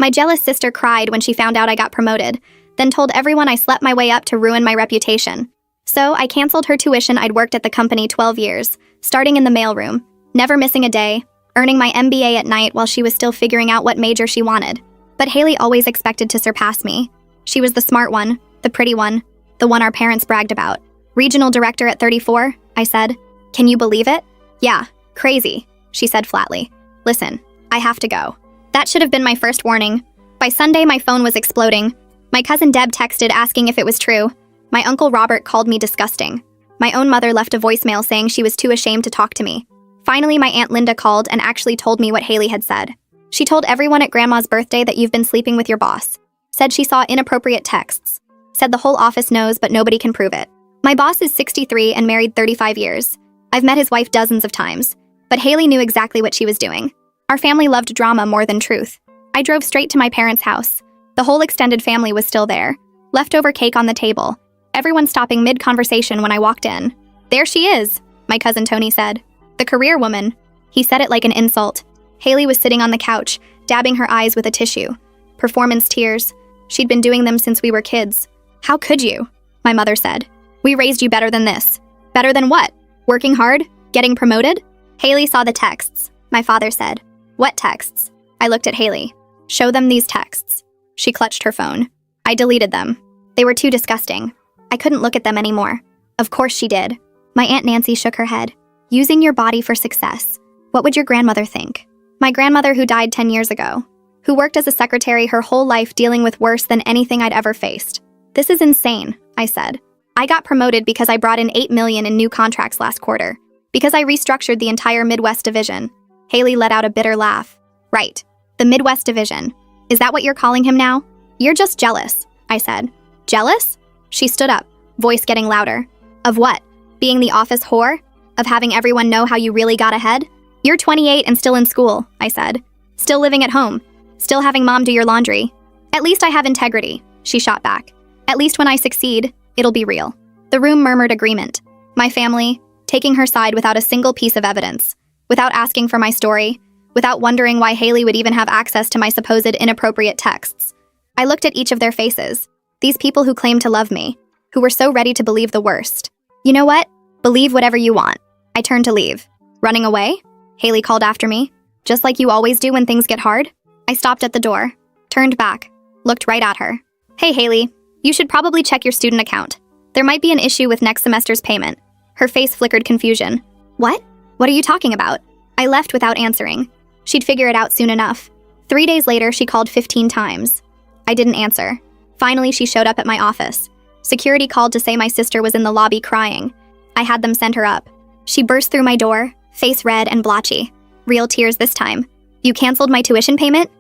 My jealous sister cried when she found out I got promoted, then told everyone I slept my way up to ruin my reputation. So I canceled her tuition. I'd worked at the company 12 years, starting in the mailroom, never missing a day, earning my MBA at night while she was still figuring out what major she wanted. But Haley always expected to surpass me. She was the smart one, the pretty one, the one our parents bragged about. Regional director at 34, I said. Can you believe it? Yeah, crazy, she said flatly. Listen, I have to go. That should have been my first warning. By Sunday, my phone was exploding. My cousin Deb texted asking if it was true. My uncle Robert called me disgusting. My own mother left a voicemail saying she was too ashamed to talk to me. Finally, my Aunt Linda called and actually told me what Haley had said. She told everyone at Grandma's birthday that you've been sleeping with your boss. Said she saw inappropriate texts. Said the whole office knows, but nobody can prove it. My boss is 63 and married 35 years. I've met his wife dozens of times. But Haley knew exactly what she was doing. Our family loved drama more than truth. I drove straight to my parents' house. The whole extended family was still there. Leftover cake on the table. Everyone stopping mid-conversation when I walked in. There she is, my cousin Tony said. The career woman. He said it like an insult. Haley was sitting on the couch, dabbing her eyes with a tissue. Performance tears. She'd been doing them since we were kids. How could you? My mother said. We raised you better than this. Better than what? Working hard? Getting promoted? Haley saw the texts, my father said. What texts? I looked at Haley. Show them these texts. She clutched her phone. I deleted them. They were too disgusting. I couldn't look at them anymore. Of course she did. My Aunt Nancy shook her head. Using your body for success. What would your grandmother think? My grandmother who died 10 years ago. Who worked as a secretary her whole life dealing with worse than anything I'd ever faced. This is insane, I said. I got promoted because I brought in $8 million in new contracts last quarter. Because I restructured the entire Midwest division. Haley let out a bitter laugh. Right. The Midwest division. Is that what you're calling him now? You're just jealous, I said. Jealous? She stood up, voice getting louder. Of what? Being the office whore? Of having everyone know how you really got ahead? You're 28 and still in school, I said. Still living at home. Still having mom do your laundry. At least I have integrity, she shot back. At least when I succeed, it'll be real. The room murmured agreement. My family, taking her side without a single piece of evidence. Without asking for my story. Without wondering why Haley would even have access to my supposed inappropriate texts. I looked at each of their faces. These people who claimed to love me. Who were so ready to believe the worst. You know what? Believe whatever you want. I turned to leave. Running away? Haley called after me. Just like you always do when things get hard? I stopped at the door. Turned back. Looked right at her. Hey Haley, you should probably check your student account. There might be an issue with next semester's payment. Her face flickered confusion. What? What are you talking about? I left without answering. She'd figure it out soon enough. 3 days later, she called 15 times. I didn't answer. Finally, she showed up at my office. Security called to say my sister was in the lobby crying. I had them send her up. She burst through my door, face red and blotchy. Real tears this time. You canceled my tuition payment?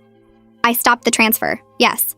I stopped the transfer, yes.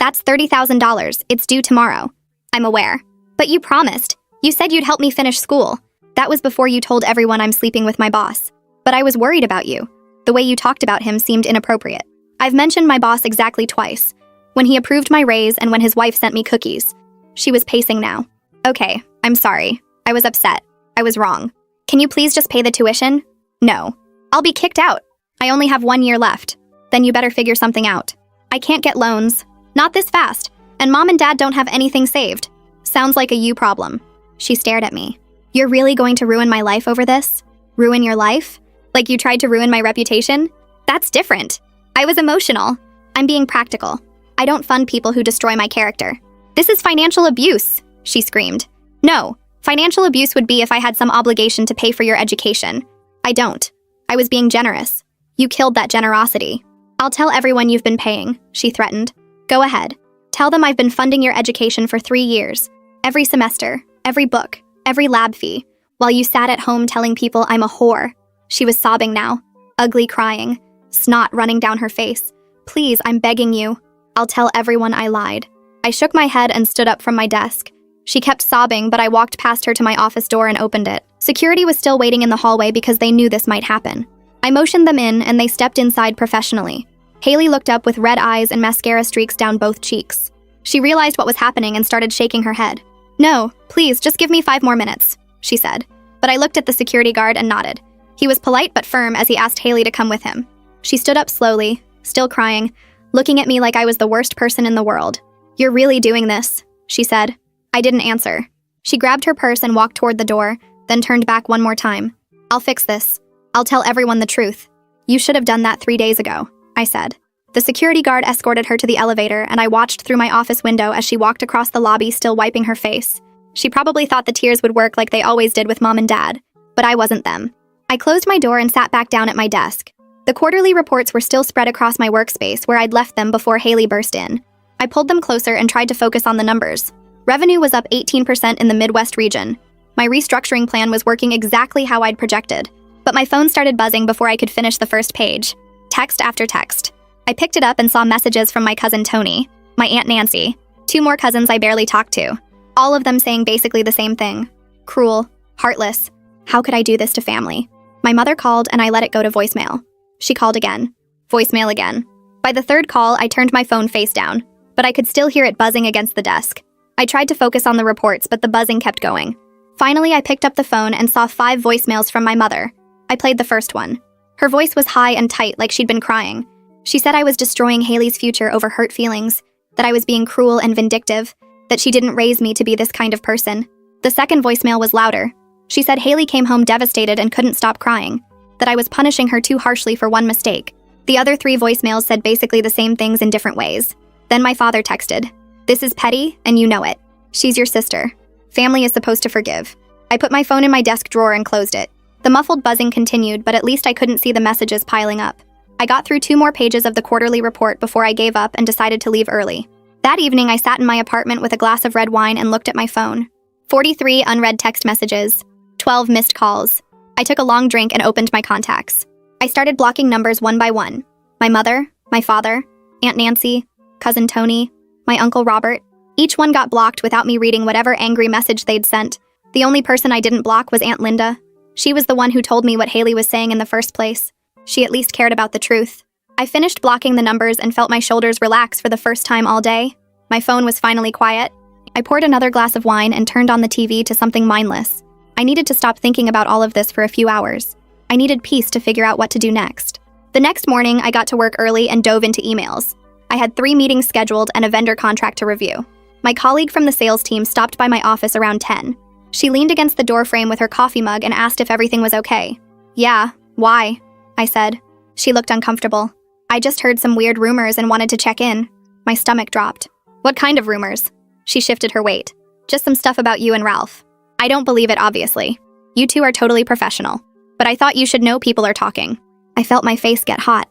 That's $30,000. It's due tomorrow. I'm aware. But you promised. You said you'd help me finish school. That was before you told everyone I'm sleeping with my boss. But I was worried about you. The way you talked about him seemed inappropriate. I've mentioned my boss exactly twice. When he approved my raise and when his wife sent me cookies. She was pacing now. Okay, I'm sorry. I was upset. I was wrong. Can you please just pay the tuition? No. I'll be kicked out. I only have 1 year left. Then you better figure something out. I can't get loans. Not this fast. And mom and dad don't have anything saved. Sounds like a you problem. She stared at me. You're really going to ruin my life over this? Ruin your life? Like you tried to ruin my reputation? That's different. I was emotional. I'm being practical. I don't fund people who destroy my character. This is financial abuse, she screamed. No, financial abuse would be if I had some obligation to pay for your education. I don't. I was being generous. You killed that generosity. I'll tell everyone you've been paying, she threatened. Go ahead. Tell them I've been funding your education for 3 years. Every semester, every book, every lab fee, while you sat at home telling people I'm a whore. She was sobbing now, ugly crying, snot running down her face. Please, I'm begging you. I'll tell everyone I lied. I shook my head and stood up from my desk. She kept sobbing, but I walked past her to my office door and opened it. Security was still waiting in the hallway because they knew this might happen. I motioned them in and they stepped inside professionally. Haley looked up with red eyes and mascara streaks down both cheeks. She realized what was happening and started shaking her head. No, please, just give me 5 more minutes, she said. But I looked at the security guard and nodded. He was polite but firm as he asked Haley to come with him. She stood up slowly, still crying, looking at me like I was the worst person in the world. "You're really doing this," she said. I didn't answer. She grabbed her purse and walked toward the door, then turned back one more time. "I'll fix this. I'll tell everyone the truth." "You should have done that 3 days ago," I said. The security guard escorted her to the elevator, and I watched through my office window as she walked across the lobby, still wiping her face. She probably thought the tears would work like they always did with Mom and Dad, but I wasn't them. I closed my door and sat back down at my desk. The quarterly reports were still spread across my workspace where I'd left them before Haley burst in. I pulled them closer and tried to focus on the numbers. Revenue was up 18% in the Midwest region. My restructuring plan was working exactly how I'd projected, but my phone started buzzing before I could finish the first page. Text after text. I picked it up and saw messages from my cousin Tony, my Aunt Nancy, 2 more cousins I barely talked to, all of them saying basically the same thing. Cruel, heartless. How could I do this to family? My mother called and I let it go to voicemail. She called again. Voicemail again. By the 3rd call, I turned my phone face down, but I could still hear it buzzing against the desk. I tried to focus on the reports, but the buzzing kept going. Finally, I picked up the phone and saw 5 voicemails from my mother. I played the first one. Her voice was high and tight, like she'd been crying. She said I was destroying Haley's future over hurt feelings, that I was being cruel and vindictive, that she didn't raise me to be this kind of person. The second voicemail was louder. She said Haley came home devastated and couldn't stop crying, that I was punishing her too harshly for one mistake. The other 3 voicemails said basically the same things in different ways. Then my father texted, "This is petty, and you know it. She's your sister. Family is supposed to forgive." I put my phone in my desk drawer and closed it. The muffled buzzing continued, but at least I couldn't see the messages piling up. I got through 2 more pages of the quarterly report before I gave up and decided to leave early. That evening, I sat in my apartment with a glass of red wine and looked at my phone. 43 unread text messages, 12 missed calls. I took a long drink and opened my contacts. I started blocking numbers one by one. My mother, my father, Aunt Nancy, Cousin Tony, my Uncle Robert. Each one got blocked without me reading whatever angry message they'd sent. The only person I didn't block was Aunt Linda. She was the one who told me what Haley was saying in the first place. She at least cared about the truth. I finished blocking the numbers and felt my shoulders relax for the first time all day. My phone was finally quiet. I poured another glass of wine and turned on the TV to something mindless. I needed to stop thinking about all of this for a few hours. I needed peace to figure out what to do next. The next morning, I got to work early and dove into emails. I had 3 meetings scheduled and a vendor contract to review. My colleague from the sales team stopped by my office around 10. She leaned against the doorframe with her coffee mug and asked if everything was okay. "Yeah, why?" I said. She looked uncomfortable. "I just heard some weird rumors and wanted to check in." My stomach dropped. "What kind of rumors?" She shifted her weight. "Just some stuff about you and Ralph." "I don't believe it, obviously. You 2 are totally professional. But I thought you should know people are talking." I felt my face get hot.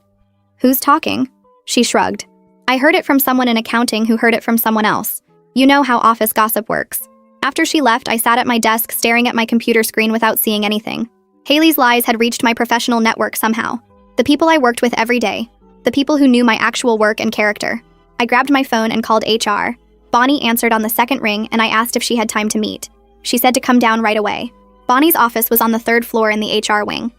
"Who's talking?" She shrugged. "I heard it from someone in accounting who heard it from someone else. You know how office gossip works." After she left, I sat at my desk staring at my computer screen without seeing anything. Haley's lies had reached my professional network somehow. The people I worked with every day. The people who knew my actual work and character. I grabbed my phone and called HR. Bonnie answered on the second ring, and I asked if she had time to meet. She said to come down right away. Bonnie's office was on the 3rd floor in the HR wing.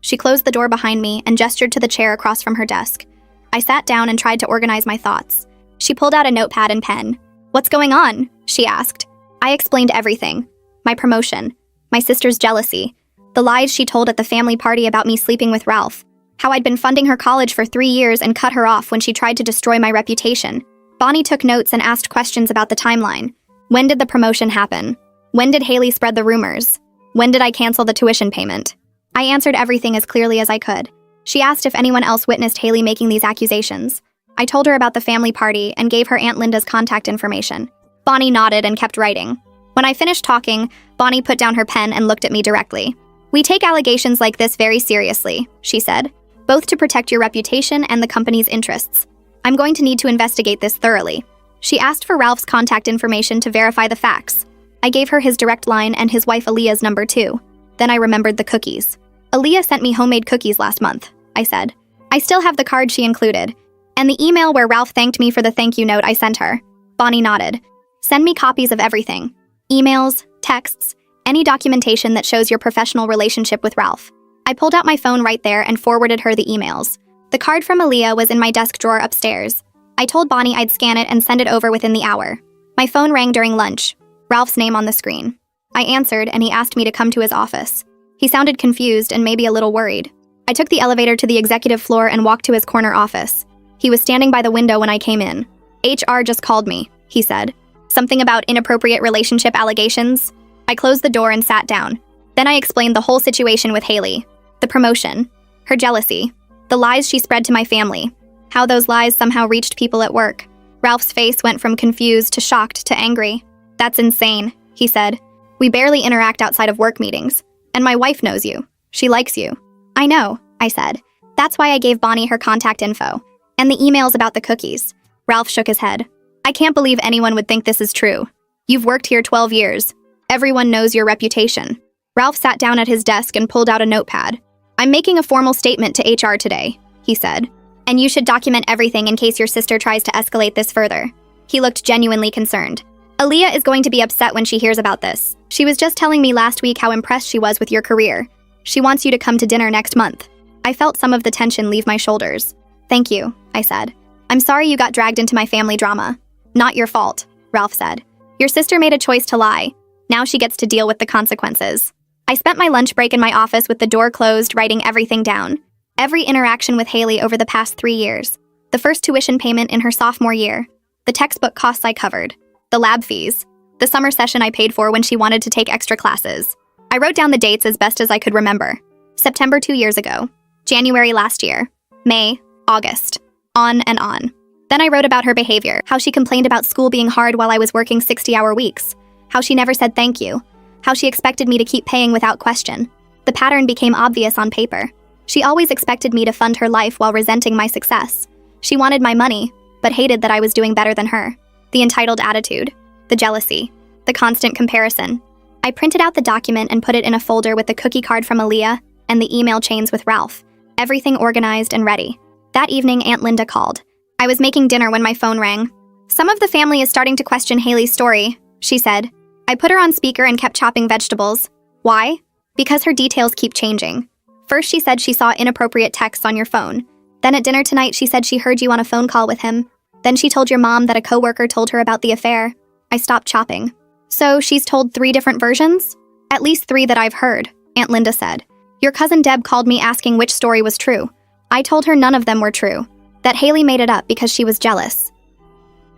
She closed the door behind me and gestured to the chair across from her desk. I sat down and tried to organize my thoughts. She pulled out a notepad and pen. "What's going on?" she asked. I explained everything. My promotion. My sister's jealousy. The lies she told at the family party about me sleeping with Ralph. How I'd been funding her college for 3 years and cut her off when she tried to destroy my reputation. Bonnie took notes and asked questions about the timeline. When did the promotion happen? When did Haley spread the rumors? When did I cancel the tuition payment? I answered everything as clearly as I could. She asked if anyone else witnessed Haley making these accusations. I told her about the family party and gave her Aunt Linda's contact information. Bonnie nodded and kept writing. When I finished talking, Bonnie put down her pen and looked at me directly. "We take allegations like this very seriously," she said, "both to protect your reputation and the company's interests. I'm going to need to investigate this thoroughly." She asked for Ralph's contact information to verify the facts. I gave her his direct line and his wife Aaliyah's number too. Then I remembered the cookies. "Aaliyah sent me homemade cookies last month," I said. "I still have the card she included, and the email where Ralph thanked me for the thank you note I sent her." Bonnie nodded. "Send me copies of everything. Emails, texts, any documentation that shows your professional relationship with Ralph." I pulled out my phone right there and forwarded her the emails. The card from Aaliyah was in my desk drawer upstairs. I told Bonnie I'd scan it and send it over within the hour. My phone rang during lunch. Ralph's name on the screen. I answered, and he asked me to come to his office. He sounded confused and maybe a little worried. I took the elevator to the executive floor and walked to his corner office. He was standing by the window when I came in. HR just called me, he said. Something about inappropriate relationship allegations. I closed the door and sat down. Then I explained the whole situation with Haley. The promotion. Her jealousy. The lies she spread to my family. How those lies somehow reached people at work. Ralph's face went from confused to shocked to angry. That's insane, he said. We barely interact outside of work meetings. And my wife knows you. She likes you. I know, I said. That's why I gave Bonnie her contact info. And the emails about the cookies. Ralph shook his head. I can't believe anyone would think this is true. You've worked here 12 years. Everyone knows your reputation. Ralph sat down at his desk and pulled out a notepad. I'm making a formal statement to HR today, he said. And you should document everything in case your sister tries to escalate this further. He looked genuinely concerned. Aaliyah is going to be upset when she hears about this. She was just telling me last week how impressed she was with your career. She wants you to come to dinner next month. I felt some of the tension leave my shoulders. Thank you, I said. I'm sorry you got dragged into my family drama. Not your fault, Ralph said. Your sister made a choice to lie. Now she gets to deal with the consequences. I spent my lunch break in my office with the door closed, writing everything down. Every interaction with Haley over the past 3 years. The first tuition payment in her sophomore year. The textbook costs I covered. The lab fees. The summer session I paid for when she wanted to take extra classes. I wrote down the dates as best as I could remember. September 2 years ago. January last year. May, August. On and on. Then I wrote about her behavior, how she complained about school being hard while I was working 60-hour weeks, how she never said thank you, how she expected me to keep paying without question. The pattern became obvious on paper. She always expected me to fund her life while resenting my success. She wanted my money, but hated that I was doing better than her. The entitled attitude, the jealousy, the constant comparison. I printed out the document and put it in a folder with the cookie card from Aaliyah and the email chains with Ralph. Everything organized and ready. That evening, Aunt Linda called. I was making dinner when my phone rang. Some of the family is starting to question Haley's story, she said. I put her on speaker and kept chopping vegetables. Why? Because her details keep changing. First, she said she saw inappropriate texts on your phone. Then at dinner tonight, she said she heard you on a phone call with him. Then she told your mom that a coworker told her about the affair. I stopped chopping. So she's told 3 different versions? At least 3 that I've heard, Aunt Linda said. Your cousin Deb called me asking which story was true. I told her none of them were true. That Haley made it up because she was jealous.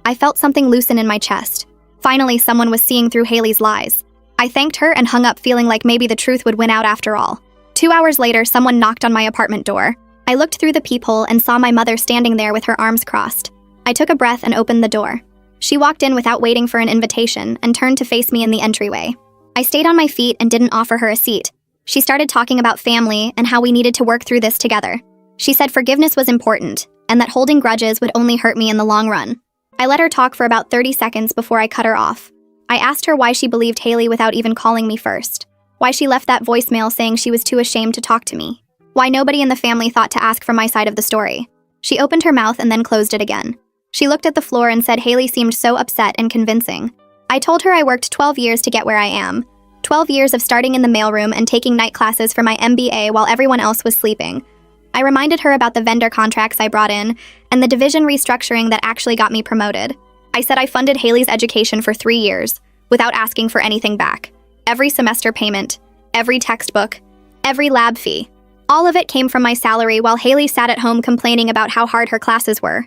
I felt something loosen in my chest. Finally, someone was seeing through Haley's lies. I thanked her and hung up feeling like maybe the truth would win out after all. 2 hours later, someone knocked on my apartment door. I looked through the peephole and saw my mother standing there with her arms crossed. I took a breath and opened the door. She walked in without waiting for an invitation and turned to face me in the entryway. I stayed on my feet and didn't offer her a seat. She started talking about family and how we needed to work through this together. She said forgiveness was important, and that holding grudges would only hurt me in the long run. I let her talk for about 30 seconds before I cut her off. I asked her why she believed Haley without even calling me first. Why she left that voicemail saying she was too ashamed to talk to me. Why nobody in the family thought to ask for my side of the story. She opened her mouth and then closed it again. She looked at the floor and said Haley seemed so upset and convincing. I told her I worked 12 years to get where I am. 12 years of starting in the mailroom and taking night classes for my MBA while everyone else was sleeping. I reminded her about the vendor contracts I brought in and the division restructuring that actually got me promoted. I said I funded Haley's education for 3 years without asking for anything back. Every semester payment, every textbook, every lab fee. All of it came from my salary while Haley sat at home complaining about how hard her classes were.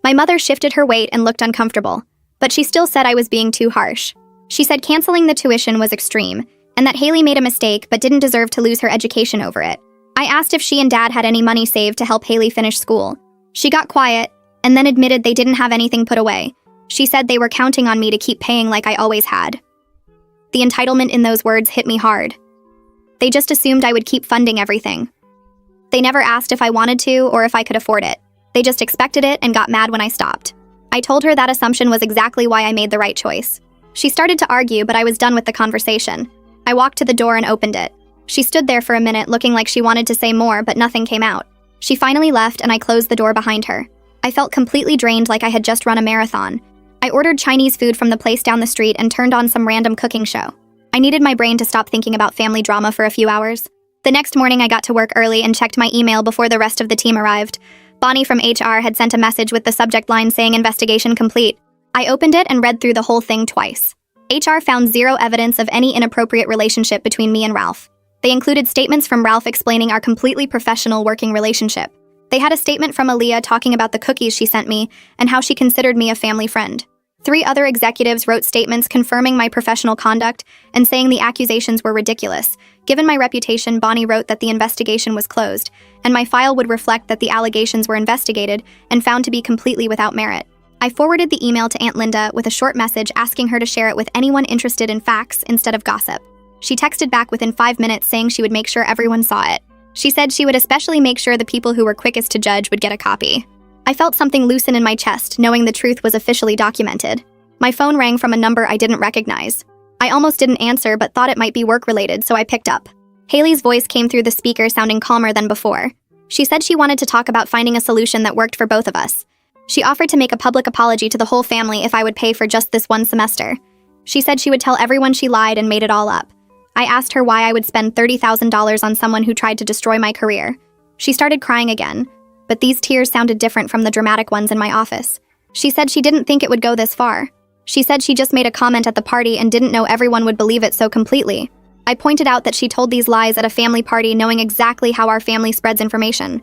My mother shifted her weight and looked uncomfortable, but she still said I was being too harsh. She said canceling the tuition was extreme and that Haley made a mistake but didn't deserve to lose her education over it. I asked if she and Dad had any money saved to help Haley finish school. She got quiet and then admitted they didn't have anything put away. She said they were counting on me to keep paying like I always had. The entitlement in those words hit me hard. They just assumed I would keep funding everything. They never asked if I wanted to or if I could afford it. They just expected it and got mad when I stopped. I told her that assumption was exactly why I made the right choice. She started to argue, but I was done with the conversation. I walked to the door and opened it. She stood there for a minute looking like she wanted to say more, but nothing came out. She finally left and I closed the door behind her. I felt completely drained like I had just run a marathon. I ordered Chinese food from the place down the street and turned on some random cooking show. I needed my brain to stop thinking about family drama for a few hours. The next morning I got to work early and checked my email before the rest of the team arrived. Bonnie from HR had sent a message with the subject line saying investigation complete. I opened it and read through the whole thing twice. HR found 0 evidence of any inappropriate relationship between me and Ralph. They included statements from Ralph explaining our completely professional working relationship. They had a statement from Aaliyah talking about the cookies she sent me and how she considered me a family friend. 3 other executives wrote statements confirming my professional conduct and saying the accusations were ridiculous. Given my reputation, Bonnie wrote that the investigation was closed, and my file would reflect that the allegations were investigated and found to be completely without merit. I forwarded the email to Aunt Linda with a short message asking her to share it with anyone interested in facts instead of gossip. She texted back within 5 minutes saying she would make sure everyone saw it. She said she would especially make sure the people who were quickest to judge would get a copy. I felt something loosen in my chest, knowing the truth was officially documented. My phone rang from a number I didn't recognize. I almost didn't answer but thought it might be work-related, so I picked up. Haley's voice came through the speaker sounding calmer than before. She said she wanted to talk about finding a solution that worked for both of us. She offered to make a public apology to the whole family if I would pay for just this one semester. She said she would tell everyone she lied and made it all up. I asked her why I would spend $30,000 on someone who tried to destroy my career. She started crying again, but these tears sounded different from the dramatic ones in my office. She said she didn't think it would go this far. She said she just made a comment at the party and didn't know everyone would believe it so completely. I pointed out that she told these lies at a family party knowing exactly how our family spreads information.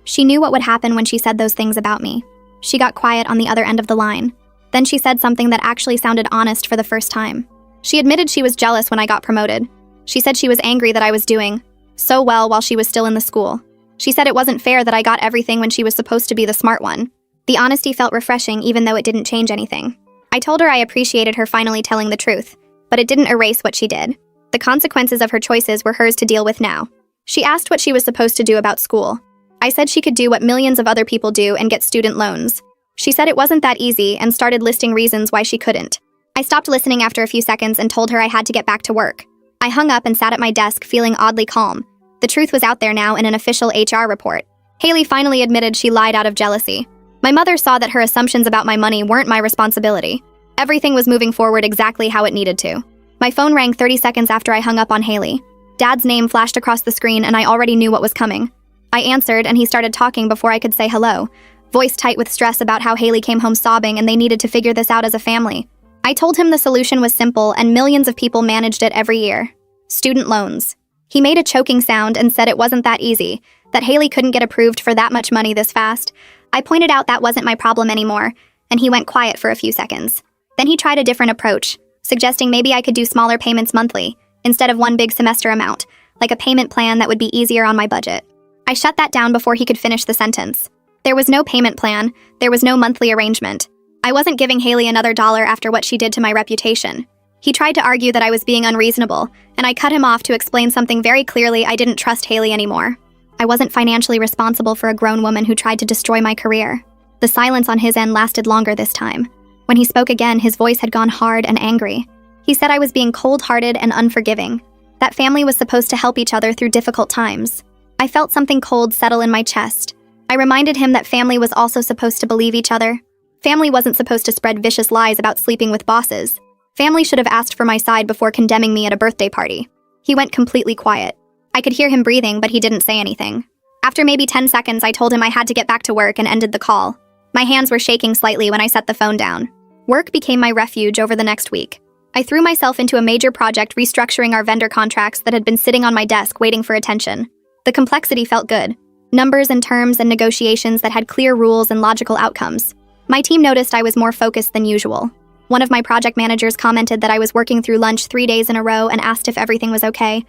She knew what would happen when she said those things about me. She got quiet on the other end of the line. Then she said something that actually sounded honest for the first time. She admitted she was jealous when I got promoted. She said she was angry that I was doing so well while she was still in the school. She said it wasn't fair that I got everything when she was supposed to be the smart one. The honesty felt refreshing even though it didn't change anything. I told her I appreciated her finally telling the truth, but it didn't erase what she did. The consequences of her choices were hers to deal with now. She asked what she was supposed to do about school. I said she could do what millions of other people do and get student loans. She said it wasn't that easy and started listing reasons why she couldn't. I stopped listening after a few seconds and told her I had to get back to work. I hung up and sat at my desk feeling oddly calm. The truth was out there now in an official HR report. Haley finally admitted she lied out of jealousy. My mother saw that her assumptions about my money weren't my responsibility. Everything was moving forward exactly how it needed to. My phone rang 30 seconds after I hung up on Haley. Dad's name flashed across the screen and I already knew what was coming. I answered and he started talking before I could say hello, voice tight with stress about how Haley came home sobbing and they needed to figure this out as a family. I told him the solution was simple and millions of people managed it every year. Student loans. He made a choking sound and said it wasn't that easy, that Haley couldn't get approved for that much money this fast. I pointed out that wasn't my problem anymore, and he went quiet for a few seconds. Then he tried a different approach, suggesting maybe I could do smaller payments monthly, instead of one big semester amount, like a payment plan that would be easier on my budget. I shut that down before he could finish the sentence. There was no payment plan, there was no monthly arrangement. I wasn't giving Haley another dollar after what she did to my reputation. He tried to argue that I was being unreasonable, and I cut him off to explain something very clearly. I didn't trust Haley anymore. I wasn't financially responsible for a grown woman who tried to destroy my career. The silence on his end lasted longer this time. When he spoke again, his voice had gone hard and angry. He said I was being cold-hearted and unforgiving. That family was supposed to help each other through difficult times. I felt something cold settle in my chest. I reminded him that family was also supposed to believe each other. Family wasn't supposed to spread vicious lies about sleeping with bosses. Family should have asked for my side before condemning me at a birthday party. He went completely quiet. I could hear him breathing, but he didn't say anything. After maybe 10 seconds, I told him I had to get back to work and ended the call. My hands were shaking slightly when I set the phone down. Work became my refuge over the next week. I threw myself into a major project restructuring our vendor contracts that had been sitting on my desk waiting for attention. The complexity felt good. Numbers and terms and negotiations that had clear rules and logical outcomes. My team noticed I was more focused than usual. One of my project managers commented that I was working through lunch 3 days in a row and asked if everything was okay.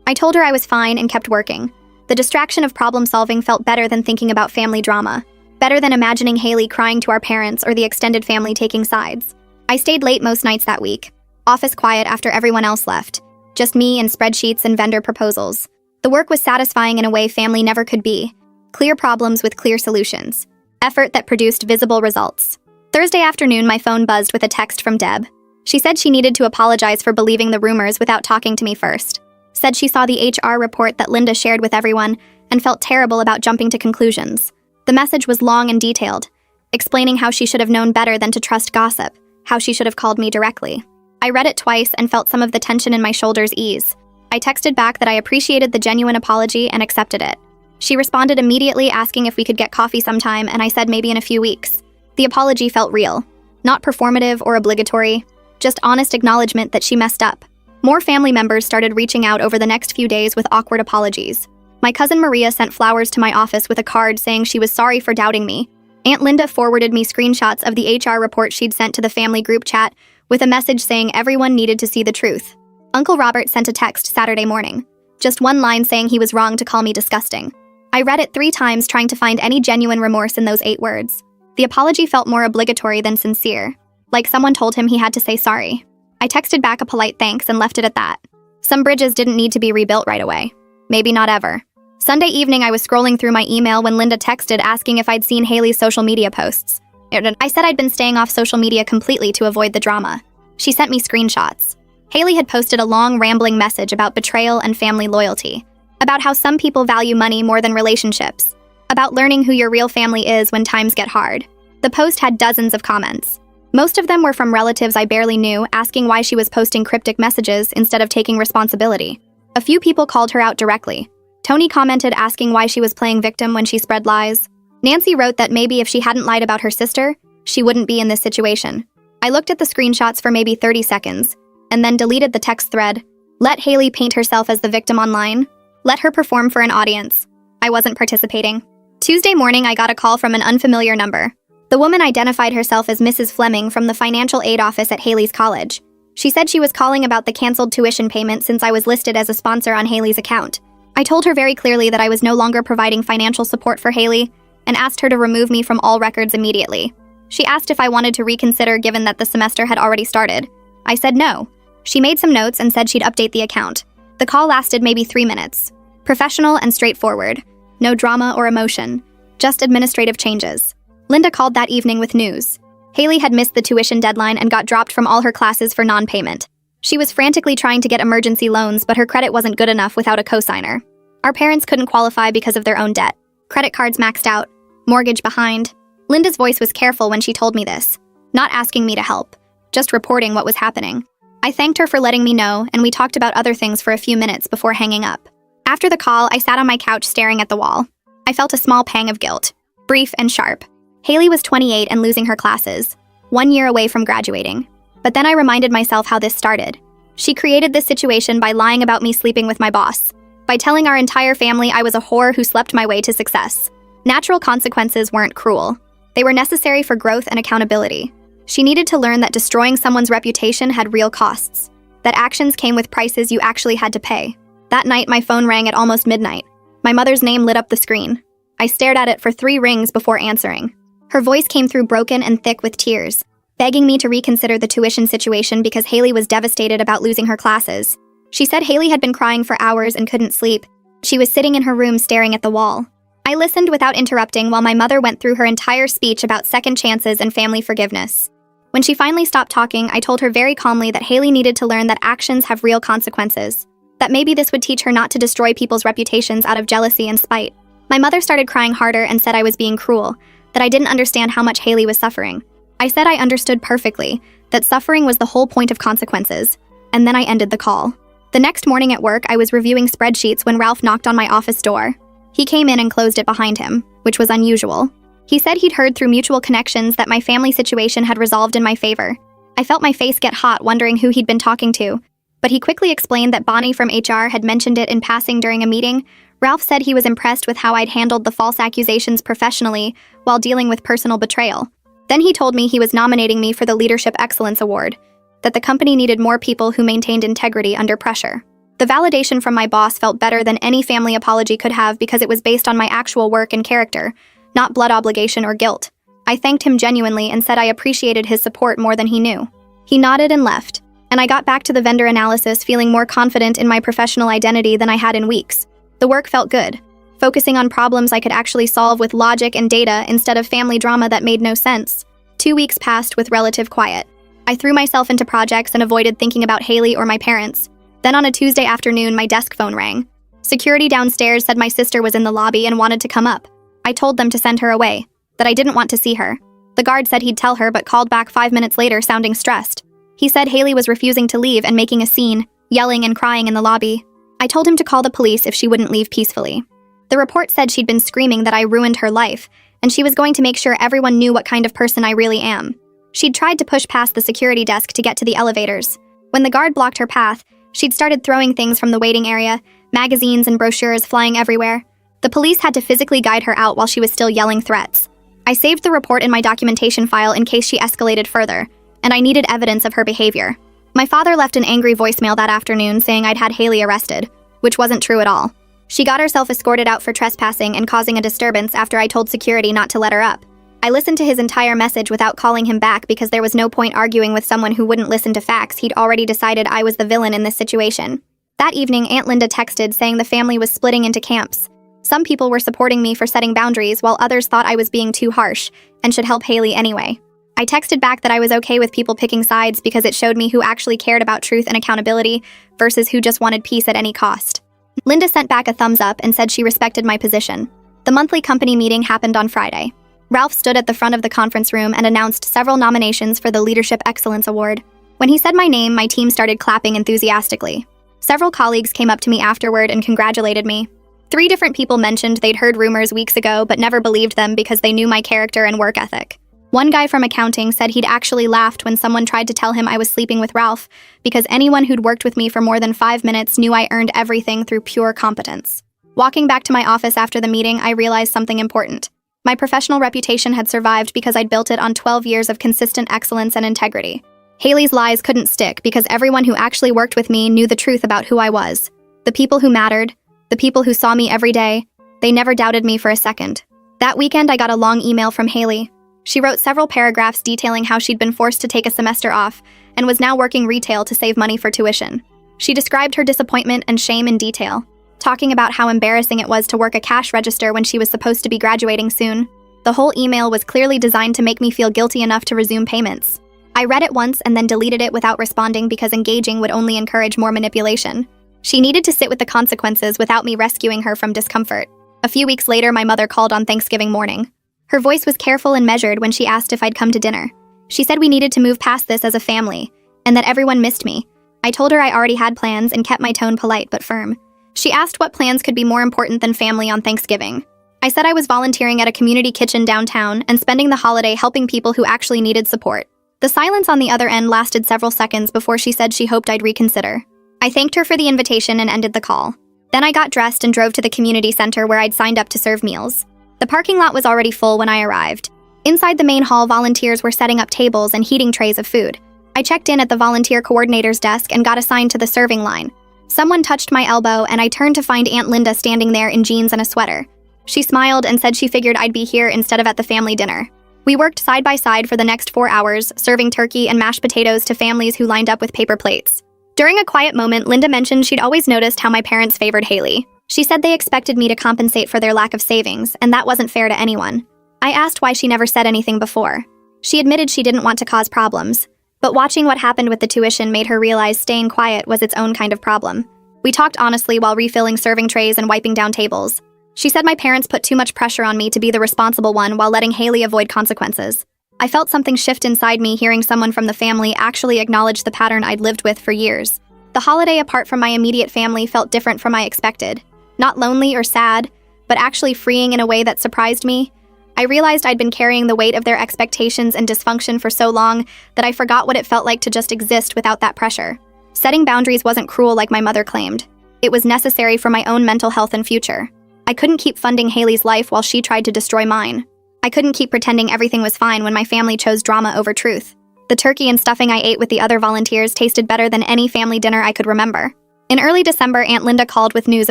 I told her I was fine and kept working. The distraction of problem solving felt better than thinking about family drama. Better than imagining Haley crying to our parents or the extended family taking sides. I stayed late most nights that week. Office quiet after everyone else left. Just me and spreadsheets and vendor proposals. The work was satisfying in a way family never could be. Clear problems with clear solutions. Effort that produced visible results. Thursday afternoon, my phone buzzed with a text from Deb. She said she needed to apologize for believing the rumors without talking to me first. Said she saw the HR report that Linda shared with everyone and felt terrible about jumping to conclusions. The message was long and detailed, explaining how she should have known better than to trust gossip, how she should have called me directly. I read it twice and felt some of the tension in my shoulders ease. I texted back that I appreciated the genuine apology and accepted it. She responded immediately asking if we could get coffee sometime, and I said maybe in a few weeks. The apology felt real, not performative or obligatory, just honest acknowledgement that she messed up. More family members started reaching out over the next few days with awkward apologies. My cousin Maria sent flowers to my office with a card saying she was sorry for doubting me. Aunt Linda forwarded me screenshots of the HR report she'd sent to the family group chat with a message saying everyone needed to see the truth. Uncle Robert sent a text Saturday morning. Just one line saying he was wrong to call me disgusting. I read it 3 times trying to find any genuine remorse in those 8 words. The apology felt more obligatory than sincere, like someone told him he had to say sorry. I texted back a polite thanks and left it at that. Some bridges didn't need to be rebuilt right away. Maybe not ever. Sunday evening, I was scrolling through my email when Linda texted asking if I'd seen Haley's social media posts. I said I'd been staying off social media completely to avoid the drama. She sent me screenshots. Haley had posted a long, rambling message about betrayal and family loyalty, about how some people value money more than relationships, about learning who your real family is when times get hard. The post had dozens of comments. Most of them were from relatives I barely knew, asking why she was posting cryptic messages instead of taking responsibility. A few people called her out directly. Tony commented asking why she was playing victim when she spread lies. Nancy wrote that maybe if she hadn't lied about her sister, she wouldn't be in this situation. I looked at the screenshots for maybe 30 seconds, and then deleted the text thread. Let Haley paint herself as the victim online. Let her perform for an audience. I wasn't participating. Tuesday morning, I got a call from an unfamiliar number. The woman identified herself as Mrs. Fleming from the financial aid office at Haley's college. She said she was calling about the canceled tuition payment since I was listed as a sponsor on Haley's account. I told her very clearly that I was no longer providing financial support for Haley and asked her to remove me from all records immediately. She asked if I wanted to reconsider given that the semester had already started. I said no. She made some notes and said she'd update the account. The call lasted maybe 3 minutes. Professional and straightforward. No drama or emotion. Just administrative changes. Linda called that evening with news. Haley had missed the tuition deadline and got dropped from all her classes for non-payment. She was frantically trying to get emergency loans, but her credit wasn't good enough without a cosigner. Our parents couldn't qualify because of their own debt. Credit cards maxed out. Mortgage behind. Linda's voice was careful when she told me this, not asking me to help, just reporting what was happening. I thanked her for letting me know, and we talked about other things for a few minutes before hanging up. After the call, I sat on my couch staring at the wall. I felt a small pang of guilt, brief and sharp. Haley was 28 and losing her classes, 1 year away from graduating. But then I reminded myself how this started. She created this situation by lying about me sleeping with my boss, by telling our entire family I was a whore who slept my way to success. Natural consequences weren't cruel. They were necessary for growth and accountability. She needed to learn that destroying someone's reputation had real costs, that actions came with prices you actually had to pay. That night, my phone rang at almost midnight. My mother's name lit up the screen. I stared at it for 3 rings before answering. Her voice came through broken and thick with tears, begging me to reconsider the tuition situation because Haley was devastated about losing her classes. She said Haley had been crying for hours and couldn't sleep. She was sitting in her room staring at the wall. I listened without interrupting while my mother went through her entire speech about second chances and family forgiveness. When she finally stopped talking, I told her very calmly that Haley needed to learn that actions have real consequences, that maybe this would teach her not to destroy people's reputations out of jealousy and spite. My mother started crying harder and said I was being cruel, that I didn't understand how much Haley was suffering. I said I understood perfectly, that suffering was the whole point of consequences, and then I ended the call. The next morning at work, I was reviewing spreadsheets when Ralph knocked on my office door. He came in and closed it behind him, which was unusual. He said he'd heard through mutual connections that my family situation had resolved in my favor. I felt my face get hot wondering who he'd been talking to, but he quickly explained that Bonnie from HR had mentioned it in passing during a meeting. Ralph said he was impressed with how I'd handled the false accusations professionally while dealing with personal betrayal. Then he told me he was nominating me for the Leadership Excellence Award, that the company needed more people who maintained integrity under pressure. The validation from my boss felt better than any family apology could have because it was based on my actual work and character, not blood obligation or guilt. I thanked him genuinely and said I appreciated his support more than he knew. He nodded and left, and I got back to the vendor analysis feeling more confident in my professional identity than I had in weeks. The work felt good, focusing on problems I could actually solve with logic and data instead of family drama that made no sense. 2 weeks passed with relative quiet. I threw myself into projects and avoided thinking about Haley or my parents. Then on a Tuesday afternoon, my desk phone rang. Security downstairs said my sister was in the lobby and wanted to come up. I told them to send her away, that I didn't want to see her. The guard said he'd tell her but called back 5 minutes later sounding stressed. He said Haley was refusing to leave and making a scene, yelling and crying in the lobby. I told him to call the police if she wouldn't leave peacefully. The report said she'd been screaming that I ruined her life, and she was going to make sure everyone knew what kind of person I really am. She'd tried to push past the security desk to get to the elevators. When the guard blocked her path, she'd started throwing things from the waiting area, magazines and brochures flying everywhere. The police had to physically guide her out while she was still yelling threats. I saved the report in my documentation file in case she escalated further, and I needed evidence of her behavior. My father left an angry voicemail that afternoon saying I'd had Haley arrested, which wasn't true at all. She got herself escorted out for trespassing and causing a disturbance after I told security not to let her up. I listened to his entire message without calling him back because there was no point arguing with someone who wouldn't listen to facts. He'd already decided I was the villain in this situation. That evening, Aunt Linda texted saying the family was splitting into camps. Some people were supporting me for setting boundaries, while others thought I was being too harsh and should help Haley anyway. I texted back that I was okay with people picking sides because it showed me who actually cared about truth and accountability versus who just wanted peace at any cost. Linda sent back a thumbs up and said she respected my position. The monthly company meeting happened on Friday. Ralph stood at the front of the conference room and announced several nominations for the Leadership Excellence Award. When he said my name, my team started clapping enthusiastically. Several colleagues came up to me afterward and congratulated me. 3 different people mentioned they'd heard rumors weeks ago but never believed them because they knew my character and work ethic. One guy from accounting said he'd actually laughed when someone tried to tell him I was sleeping with Ralph because anyone who'd worked with me for more than 5 minutes knew I earned everything through pure competence. Walking back to my office after the meeting, I realized something important. My professional reputation had survived because I'd built it on 12 years of consistent excellence and integrity. Haley's lies couldn't stick because everyone who actually worked with me knew the truth about who I was. The people who mattered, the people who saw me every day, they never doubted me for a second. That weekend, I got a long email from Haley. She wrote several paragraphs detailing how she'd been forced to take a semester off and was now working retail to save money for tuition. She described her disappointment and shame in detail, talking about how embarrassing it was to work a cash register when she was supposed to be graduating soon. The whole email was clearly designed to make me feel guilty enough to resume payments. I read it once and then deleted it without responding because engaging would only encourage more manipulation. She needed to sit with the consequences without me rescuing her from discomfort. A few weeks later, my mother called on Thanksgiving morning. Her voice was careful and measured when she asked if I'd come to dinner. She said we needed to move past this as a family, and that everyone missed me. I told her I already had plans and kept my tone polite but firm. She asked what plans could be more important than family on Thanksgiving. I said I was volunteering at a community kitchen downtown and spending the holiday helping people who actually needed support. The silence on the other end lasted several seconds before she said she hoped I'd reconsider. I thanked her for the invitation and ended the call. Then I got dressed and drove to the community center where I'd signed up to serve meals. The parking lot was already full when I arrived. Inside the main hall, volunteers were setting up tables and heating trays of food. I checked in at the volunteer coordinator's desk and got assigned to the serving line. Someone touched my elbow and I turned to find Aunt Linda standing there in jeans and a sweater. She smiled and said she figured I'd be here instead of at the family dinner. We worked side by side for the next 4 hours, serving turkey and mashed potatoes to families who lined up with paper plates. During a quiet moment, Linda mentioned she'd always noticed how my parents favored Haley. She said they expected me to compensate for their lack of savings, and that wasn't fair to anyone. I asked why she never said anything before. She admitted she didn't want to cause problems, but watching what happened with the tuition made her realize staying quiet was its own kind of problem. We talked honestly while refilling serving trays and wiping down tables. She said my parents put too much pressure on me to be the responsible one while letting Haley avoid consequences. I felt something shift inside me hearing someone from the family actually acknowledge the pattern I'd lived with for years. The holiday apart from my immediate family felt different from I expected. Not lonely or sad, but actually freeing in a way that surprised me. I realized I'd been carrying the weight of their expectations and dysfunction for so long that I forgot what it felt like to just exist without that pressure. Setting boundaries wasn't cruel like my mother claimed. It was necessary for my own mental health and future. I couldn't keep funding Haley's life while she tried to destroy mine. I couldn't keep pretending everything was fine when my family chose drama over truth. The turkey and stuffing I ate with the other volunteers tasted better than any family dinner I could remember. In early December, Aunt Linda called with news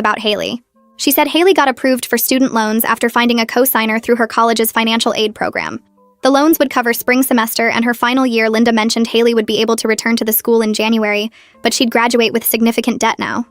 about Haley. She said Haley got approved for student loans after finding a co-signer through her college's financial aid program. The loans would cover spring semester and her final year. Linda mentioned Haley would be able to return to the school in January, but she'd graduate with significant debt now.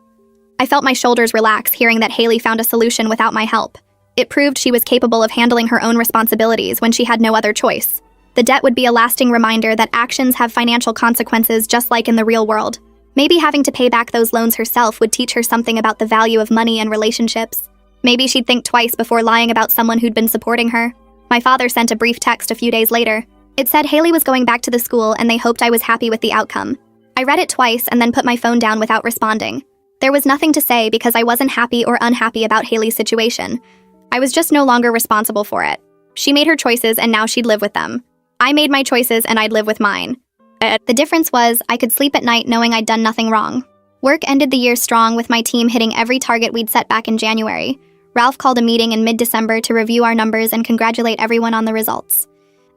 I felt my shoulders relax hearing that Haley found a solution without my help. It proved she was capable of handling her own responsibilities when she had no other choice. The debt would be a lasting reminder that actions have financial consequences just like in the real world. Maybe having to pay back those loans herself would teach her something about the value of money and relationships. Maybe she'd think twice before lying about someone who'd been supporting her. My father sent a brief text a few days later. It said Haley was going back to the school and they hoped I was happy with the outcome. I read it twice and then put my phone down without responding. There was nothing to say because I wasn't happy or unhappy about Haley's situation. I was just no longer responsible for it. She made her choices and now she'd live with them. I made my choices and I'd live with mine. The difference was I could sleep at night knowing I'd done nothing wrong. Work ended the year strong with my team hitting every target we'd set back in January. Ralph called a meeting in mid-December to review our numbers and congratulate everyone on the results.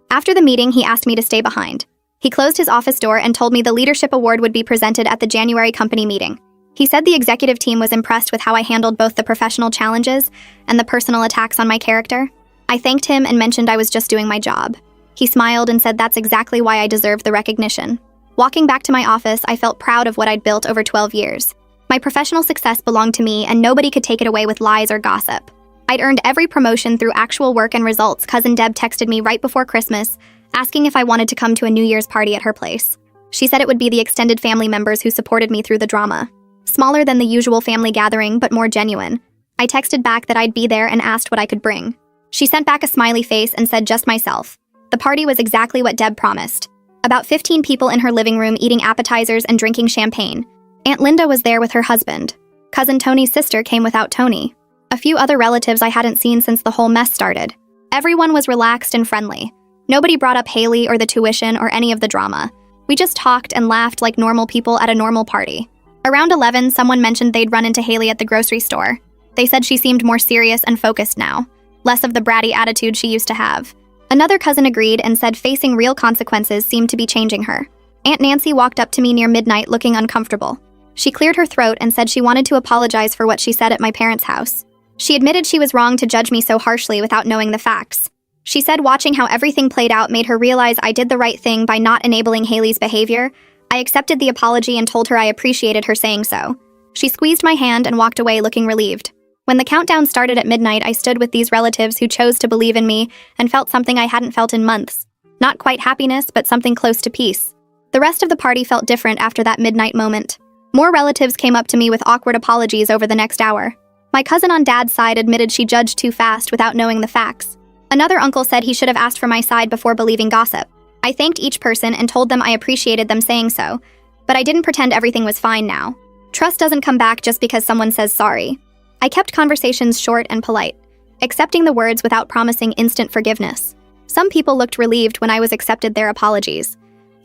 After the meeting, he asked me to stay behind. He closed his office door and told me the leadership award would be presented at the January company meeting. He said the executive team was impressed with how I handled both the professional challenges and the personal attacks on my character. I thanked him and mentioned I was just doing my job. He smiled and said that's exactly why I deserved the recognition. Walking back to my office, I felt proud of what I'd built over 12 years. My professional success belonged to me, and nobody could take it away with lies or gossip. I'd earned every promotion through actual work and results. Cousin Deb texted me right before Christmas, asking if I wanted to come to a New Year's party at her place. She said it would be the extended family members who supported me through the drama. Smaller than the usual family gathering, but more genuine. I texted back that I'd be there and asked what I could bring. She sent back a smiley face and said just myself. The party was exactly what Deb promised. About 15 people in her living room eating appetizers and drinking champagne. Aunt Linda was there with her husband. Cousin Tony's sister came without Tony. A few other relatives I hadn't seen since the whole mess started. Everyone was relaxed and friendly. Nobody brought up Haley or the tuition or any of the drama. We just talked and laughed like normal people at a normal party. Around 11, someone mentioned they'd run into Haley at the grocery store. They said she seemed more serious and focused now, less of the bratty attitude she used to have. Another cousin agreed and said facing real consequences seemed to be changing her. Aunt Nancy walked up to me near midnight looking uncomfortable. She cleared her throat and said she wanted to apologize for what she said at my parents' house. She admitted she was wrong to judge me so harshly without knowing the facts. She said watching how everything played out made her realize I did the right thing by not enabling Haley's behavior. I accepted the apology and told her I appreciated her saying so. She squeezed my hand and walked away looking relieved. When the countdown started at midnight, I stood with these relatives who chose to believe in me and felt something I hadn't felt in months. Not quite happiness, but something close to peace. The rest of the party felt different after that midnight moment. More relatives came up to me with awkward apologies over the next hour. My cousin on Dad's side admitted she judged too fast without knowing the facts. Another uncle said he should have asked for my side before believing gossip. I thanked each person and told them I appreciated them saying so, but I didn't pretend everything was fine now. Trust doesn't come back just because someone says sorry. I kept conversations short and polite, accepting the words without promising instant forgiveness. Some people looked relieved when I was accepted their apologies.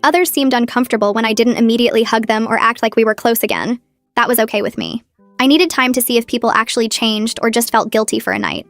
Others seemed uncomfortable when I didn't immediately hug them or act like we were close again. That was okay with me. I needed time to see if people actually changed or just felt guilty for a night.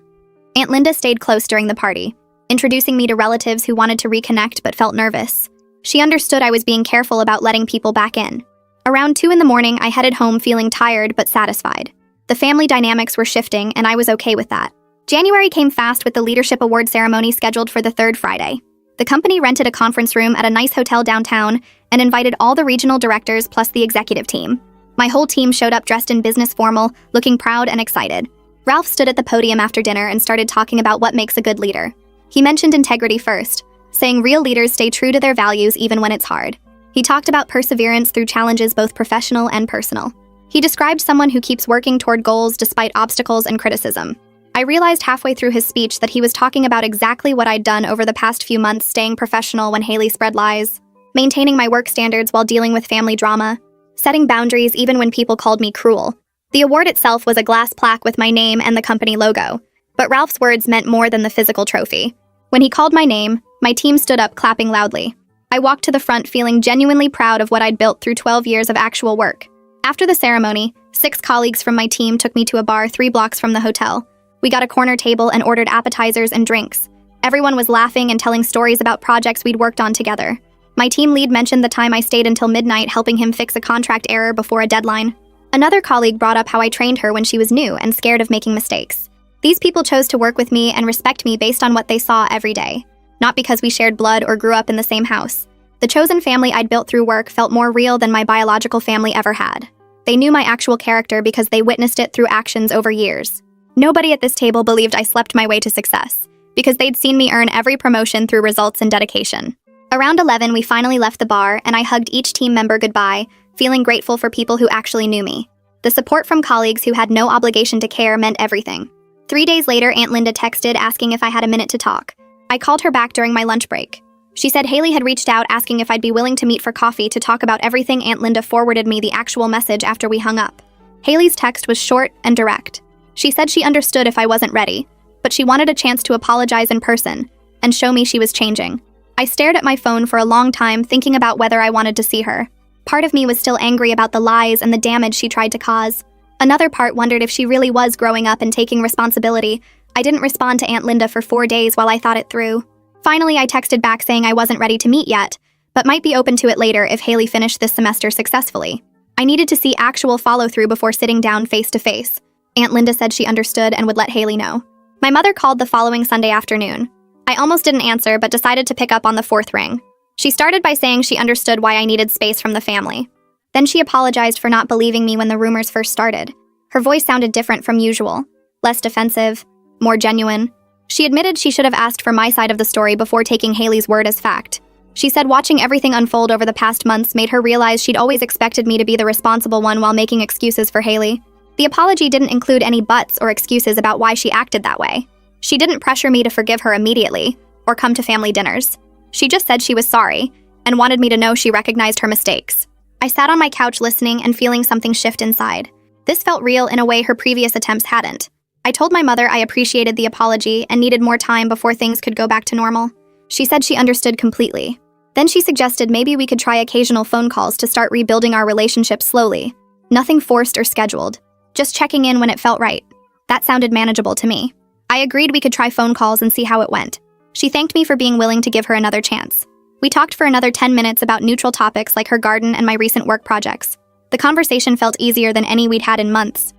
Aunt Linda stayed close during the party, introducing me to relatives who wanted to reconnect but felt nervous. She understood I was being careful about letting people back in. Around 2 in the morning, I headed home feeling tired but satisfied. The family dynamics were shifting, and I was okay with that. January came fast with the leadership award ceremony scheduled for the third Friday. The company rented a conference room at a nice hotel downtown and invited all the regional directors plus the executive team. My whole team showed up dressed in business formal, looking proud and excited. Ralph stood at the podium after dinner and started talking about what makes a good leader. He mentioned integrity first, saying real leaders stay true to their values even when it's hard. He talked about perseverance through challenges both professional and personal. He described someone who keeps working toward goals despite obstacles and criticism. I realized halfway through his speech that he was talking about exactly what I'd done over the past few months, staying professional when Haley spread lies, maintaining my work standards while dealing with family drama, setting boundaries even when people called me cruel. The award itself was a glass plaque with my name and the company logo, but Ralph's words meant more than the physical trophy. When he called my name, my team stood up clapping loudly. I walked to the front feeling genuinely proud of what I'd built through 12 years of actual work. After the ceremony, 6 colleagues from my team took me to a bar 3 blocks from the hotel. We got a corner table and ordered appetizers and drinks. Everyone was laughing and telling stories about projects we'd worked on together. My team lead mentioned the time I stayed until midnight helping him fix a contract error before a deadline. Another colleague brought up how I trained her when she was new and scared of making mistakes. These people chose to work with me and respect me based on what they saw every day, not because we shared blood or grew up in the same house. The chosen family I'd built through work felt more real than my biological family ever had. They knew my actual character because they witnessed it through actions over years. Nobody at this table believed I slept my way to success, because they'd seen me earn every promotion through results and dedication. Around 11, we finally left the bar, and I hugged each team member goodbye, feeling grateful for people who actually knew me. The support from colleagues who had no obligation to care meant everything. 3 days later, Aunt Linda texted asking if I had a minute to talk. I called her back during my lunch break. She said Haley had reached out asking if I'd be willing to meet for coffee to talk about everything. Aunt Linda forwarded me the actual message after we hung up. Haley's text was short and direct. She said she understood if I wasn't ready, but she wanted a chance to apologize in person and show me she was changing. I stared at my phone for a long time thinking about whether I wanted to see her. Part of me was still angry about the lies and the damage she tried to cause. Another part wondered if she really was growing up and taking responsibility. I didn't respond to Aunt Linda for 4 days while I thought it through. Finally, I texted back saying I wasn't ready to meet yet, but might be open to it later if Haley finished this semester successfully. I needed to see actual follow-through before sitting down face-to-face. Aunt Linda said she understood and would let Haley know. My mother called the following Sunday afternoon. I almost didn't answer, but decided to pick up on the 4th ring. She started by saying she understood why I needed space from the family. Then she apologized for not believing me when the rumors first started. Her voice sounded different from usual, less defensive, more genuine. She admitted she should have asked for my side of the story before taking Haley's word as fact. She said watching everything unfold over the past months made her realize she'd always expected me to be the responsible one while making excuses for Haley. The apology didn't include any buts or excuses about why she acted that way. She didn't pressure me to forgive her immediately or come to family dinners. She just said she was sorry and wanted me to know she recognized her mistakes. I sat on my couch listening and feeling something shift inside. This felt real in a way her previous attempts hadn't. I told my mother I appreciated the apology and needed more time before things could go back to normal. She said she understood completely. Then she suggested maybe we could try occasional phone calls to start rebuilding our relationship slowly. Nothing forced or scheduled. Just checking in when it felt right. That sounded manageable to me. I agreed we could try phone calls and see how it went. She thanked me for being willing to give her another chance. We talked for another 10 minutes about neutral topics like her garden and my recent work projects. The conversation felt easier than any we'd had in months.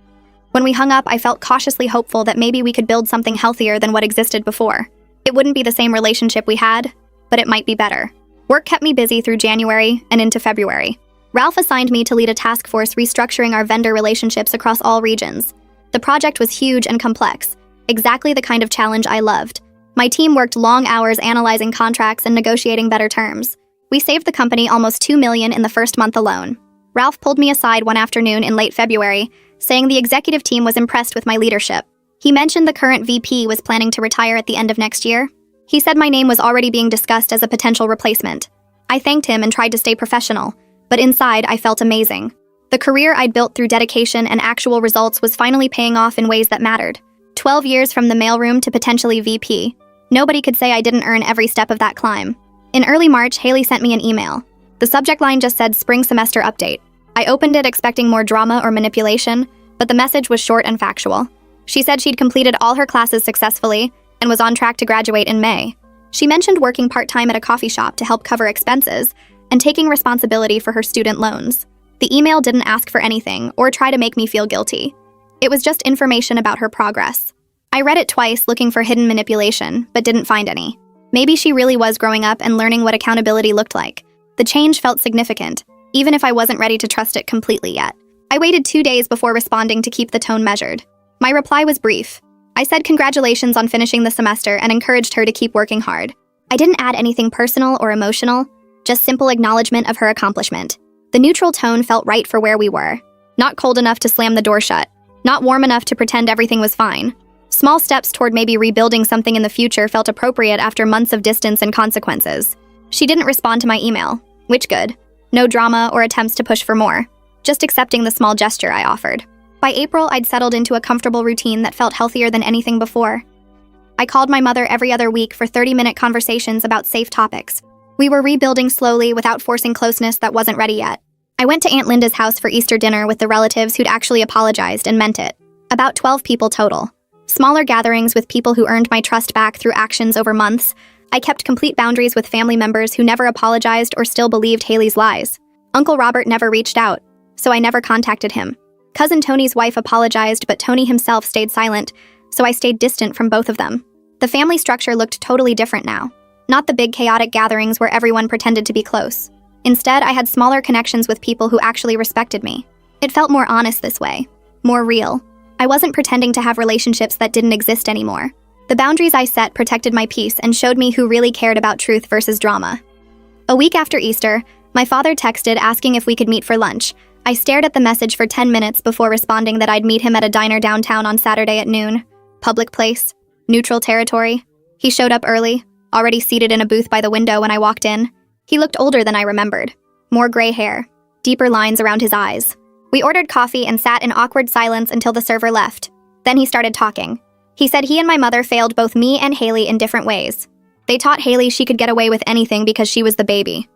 When we hung up, I felt cautiously hopeful that maybe we could build something healthier than what existed before. It wouldn't be the same relationship we had, but it might be better. Work kept me busy through January and into February. Ralph assigned me to lead a task force restructuring our vendor relationships across all regions. The project was huge and complex, exactly the kind of challenge I loved. My team worked long hours analyzing contracts and negotiating better terms. We saved the company almost $2 million in the first month alone. Ralph pulled me aside one afternoon in late February, saying the executive team was impressed with my leadership. He mentioned the current VP was planning to retire at the end of next year. He said my name was already being discussed as a potential replacement. I thanked him and tried to stay professional, but inside I felt amazing. The career I'd built through dedication and actual results was finally paying off in ways that mattered. 12 years from the mailroom to potentially VP. Nobody could say I didn't earn every step of that climb. In early March, Haley sent me an email. The subject line just said spring semester update. I opened it expecting more drama or manipulation, but the message was short and factual. She said she'd completed all her classes successfully and was on track to graduate in May. She mentioned working part-time at a coffee shop to help cover expenses and taking responsibility for her student loans. The email didn't ask for anything or try to make me feel guilty. It was just information about her progress. I read it twice looking for hidden manipulation, but didn't find any. Maybe she really was growing up and learning what accountability looked like. The change felt significant, even if I wasn't ready to trust it completely yet. I waited 2 days before responding to keep the tone measured. My reply was brief. I said congratulations on finishing the semester and encouraged her to keep working hard. I didn't add anything personal or emotional, just simple acknowledgement of her accomplishment. The neutral tone felt right for where we were. Not cold enough to slam the door shut. Not warm enough to pretend everything was fine. Small steps toward maybe rebuilding something in the future felt appropriate after months of distance and consequences. She didn't respond to my email, which good. No drama or attempts to push for more. Just accepting the small gesture I offered. By April, I'd settled into a comfortable routine that felt healthier than anything before. I called my mother every other week for 30-minute conversations about safe topics. We were rebuilding slowly without forcing closeness that wasn't ready yet. I went to Aunt Linda's house for Easter dinner with the relatives who'd actually apologized and meant it. About 12 people total. Smaller gatherings with people who earned my trust back through actions over months. I kept complete boundaries with family members who never apologized or still believed Haley's lies. Uncle Robert never reached out, so I never contacted him. Cousin Tony's wife apologized, but Tony himself stayed silent, so I stayed distant from both of them. The family structure looked totally different now. Not the big chaotic gatherings where everyone pretended to be close. Instead, I had smaller connections with people who actually respected me. It felt more honest this way. More real. I wasn't pretending to have relationships that didn't exist anymore. The boundaries I set protected my peace and showed me who really cared about truth versus drama. A week after Easter, my father texted asking if we could meet for lunch. I stared at the message for 10 minutes before responding that I'd meet him at a diner downtown on Saturday at noon. Public place. Neutral territory. He showed up early, already seated in a booth by the window when I walked in. He looked older than I remembered. More gray hair. Deeper lines around his eyes. We ordered coffee and sat in awkward silence until the server left. Then he started talking. He said he and my mother failed both me and Haley in different ways. They taught Haley she could get away with anything because she was the baby.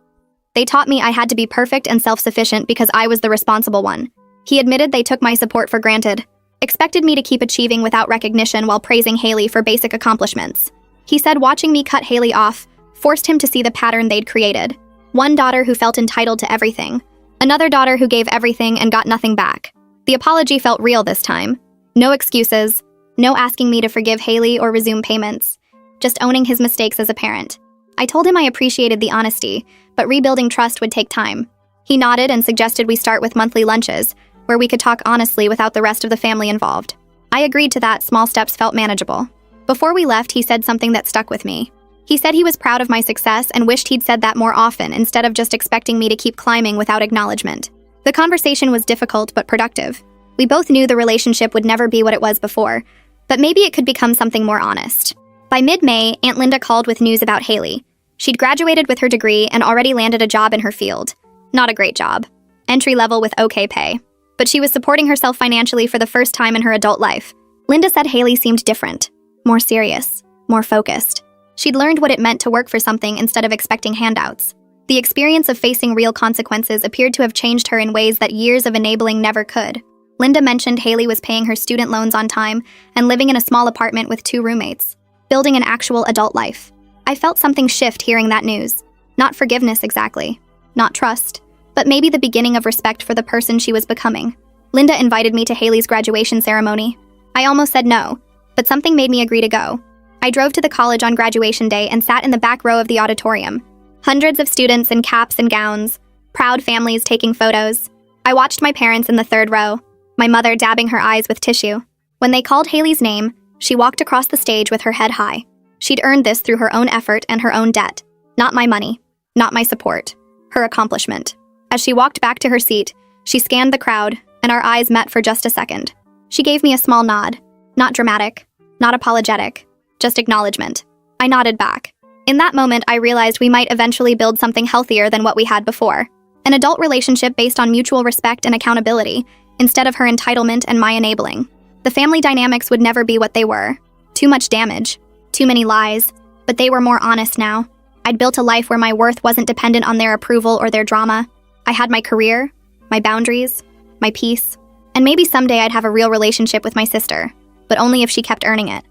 They taught me I had to be perfect and self-sufficient because I was the responsible one. He admitted they took my support for granted, expected me to keep achieving without recognition while praising Haley for basic accomplishments. He said watching me cut Haley off forced him to see the pattern they'd created. One daughter who felt entitled to everything. Another daughter who gave everything and got nothing back. The apology felt real this time. No excuses. No asking me to forgive Haley or resume payments. Just owning his mistakes as a parent. I told him I appreciated the honesty, but rebuilding trust would take time. He nodded and suggested we start with monthly lunches, where we could talk honestly without the rest of the family involved. I agreed to that. Small steps felt manageable. Before we left, he said something that stuck with me. He said he was proud of my success and wished he'd said that more often instead of just expecting me to keep climbing without acknowledgement. The conversation was difficult but productive. We both knew the relationship would never be what it was before, but maybe it could become something more honest. By mid-May, Aunt Linda called with news about Haley. She'd graduated with her degree and already landed a job in her field. Not a great job. Entry level with okay pay. But she was supporting herself financially for the first time in her adult life. Linda said Haley seemed different. More serious. More focused. She'd learned what it meant to work for something instead of expecting handouts. The experience of facing real consequences appeared to have changed her in ways that years of enabling never could. Linda mentioned Haley was paying her student loans on time and living in a small apartment with 2 roommates. Building an actual adult life. I felt something shift hearing that news. Not forgiveness exactly. Not trust. But maybe the beginning of respect for the person she was becoming. Linda invited me to Haley's graduation ceremony. I almost said no, but something made me agree to go. I drove to the college on graduation day and sat in the back row of the auditorium. Hundreds of students in caps and gowns, proud families taking photos. I watched my parents in the 3rd row, my mother dabbing her eyes with tissue. When they called Haley's name, she walked across the stage with her head high. She'd earned this through her own effort and her own debt. Not my money, not my support, her accomplishment. As she walked back to her seat, she scanned the crowd, and our eyes met for just a second. She gave me a small nod. Not dramatic, not apologetic, just acknowledgement. I nodded back. In that moment, I realized we might eventually build something healthier than what we had before. An adult relationship based on mutual respect and accountability, instead of her entitlement and my enabling. The family dynamics would never be what they were. Too much damage. Too many lies. But they were more honest now. I'd built a life where my worth wasn't dependent on their approval or their drama. I had my career, my boundaries, my peace, and maybe someday I'd have a real relationship with my sister, but only if she kept earning it.